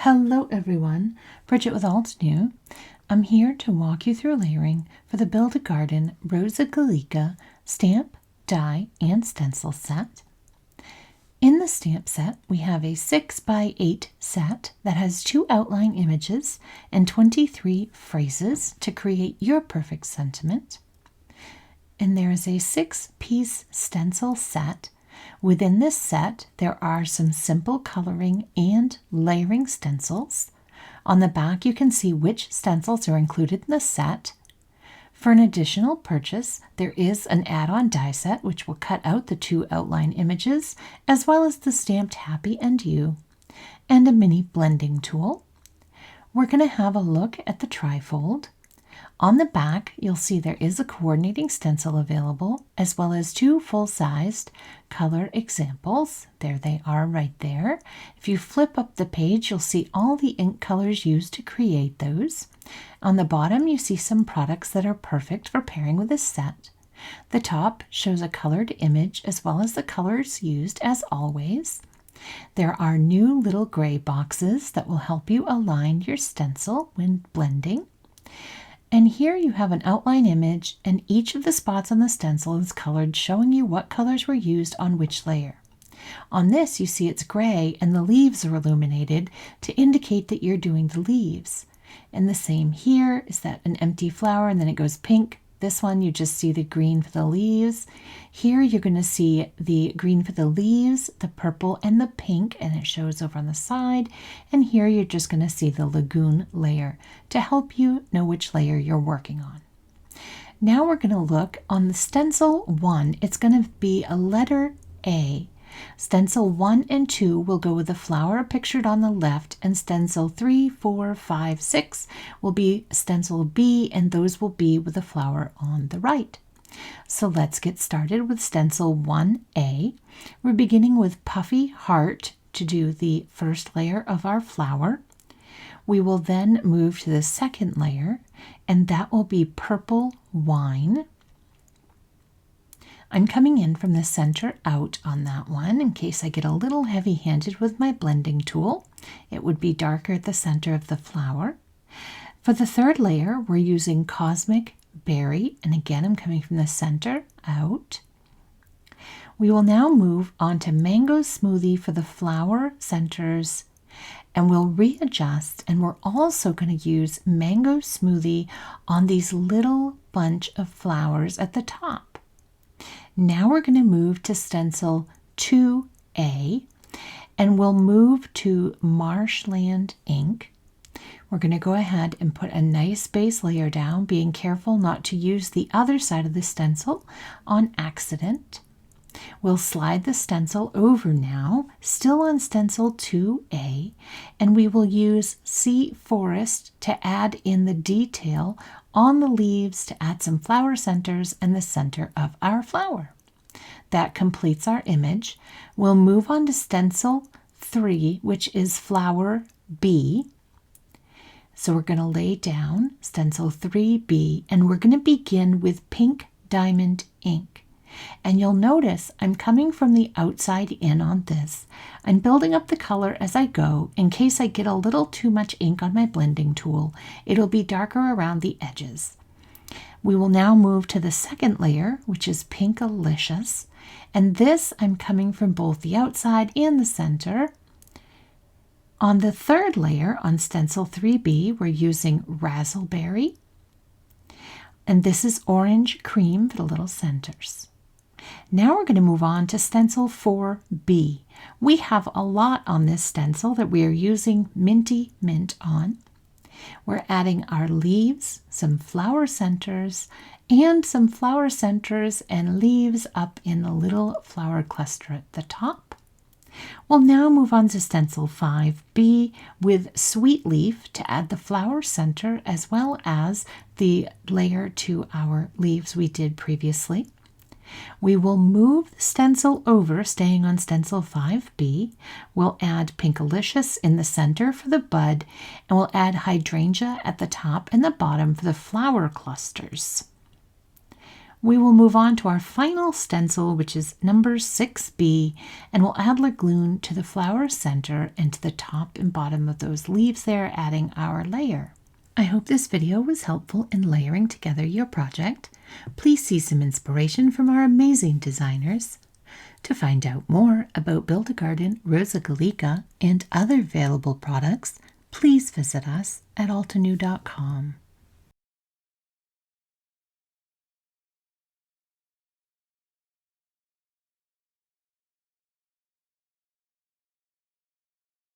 Hello everyone, Bridget with Altenew. I'm here to walk you through layering for the Build a Garden Rosa Gallica stamp, die, and stencil set. In the stamp set, we have a 6x8 set that has 2 outline images and 23 phrases to create your perfect sentiment. And there is a 6-piece stencil set. Within this set, there are some simple coloring and layering stencils. On the back, you can see which stencils are included in the set. For an additional purchase, there is an add-on die set which will cut out the 2 outline images, as well as the stamped Happy and You, and a mini blending tool. We're going to have a look at the trifold. On the back, you'll see there is a coordinating stencil available, as well as 2 full-sized color examples. There they are right there. If you flip up the page, you'll see all the ink colors used to create those. On the bottom, you see some products that are perfect for pairing with this set. The top shows a colored image, as well as the colors used as always. There are new little gray boxes that will help you align your stencil when blending. And here you have an outline image, and each of the spots on the stencil is colored, showing you what colors were used on which layer. On this, you see it's gray, and the leaves are illuminated to indicate that you're doing the leaves. And the same here is that an empty flower, and then it goes pink. This one, you just see the green for the leaves. Here, you're going to see the green for the leaves, the purple, and the pink, and it shows over on the side. And here, you're just going to see the lagoon layer to help you know which layer you're working on. Now, we're going to look on the stencil 1. It's going to be a letter A. Stencil 1 and 2 will go with the flower pictured on the left, and stencil 3, 4, 5, 6 will be stencil B, and those will be with the flower on the right. So let's get started with stencil 1A. We're beginning with Puffy Heart to do the first layer of our flower. We will then move to the second layer, and that will be Purple Wine. I'm coming in from the center out on that one in case I get a little heavy-handed with my blending tool. It would be darker at the center of the flower. For the third layer, we're using Cosmic Berry, and again, I'm coming from the center out. We will now move on to Mango Smoothie for the flower centers, and we'll readjust, and we're also going to use Mango Smoothie on these little bunch of flowers at the top. Now we're going to move to stencil 2A, and we'll move to Marshland Ink. We're going to go ahead and put a nice base layer down, being careful not to use the other side of the stencil on accident. We'll slide the stencil over now, still on stencil 2A, and we will use Sea Forest to add in the detail on the leaves to add some flower centers and the center of our flower. That completes our image. We'll move on to stencil 3, which is flower B. So we're going to lay down stencil 3B, and we're going to begin with Pink Diamond Ink. And you'll notice I'm coming from the outside in on this. I'm building up the color as I go. In case I get a little too much ink on my blending tool, it'll be darker around the edges. We will now move to the second layer, which is Pinkalicious. And this I'm coming from both the outside and the center. On the third layer, on stencil 3B, we're using Razzleberry. And this is Orange Cream for the little centers. Now we're going to move on to stencil 4B. We have a lot on this stencil that we are using Minty Mint on. We're adding our leaves, some flower centers, and some flower centers and leaves up in the little flower cluster at the top. We'll now move on to stencil 5B with Sweet Leaf to add the flower center as well as the layer to our leaves we did previously. We will move the stencil over, staying on stencil 5B. We'll add Pinkalicious in the center for the bud, and we'll add Hydrangea at the top and the bottom for the flower clusters. We will move on to our final stencil, which is number 6B, and we'll add gluon to the flower center and to the top and bottom of those leaves there, adding our layer. I hope this video was helpful in layering together your project. Please see some inspiration from our amazing designers. To find out more about Build a Garden, Rosa Gallica, and other available products, please visit us at altenew.com.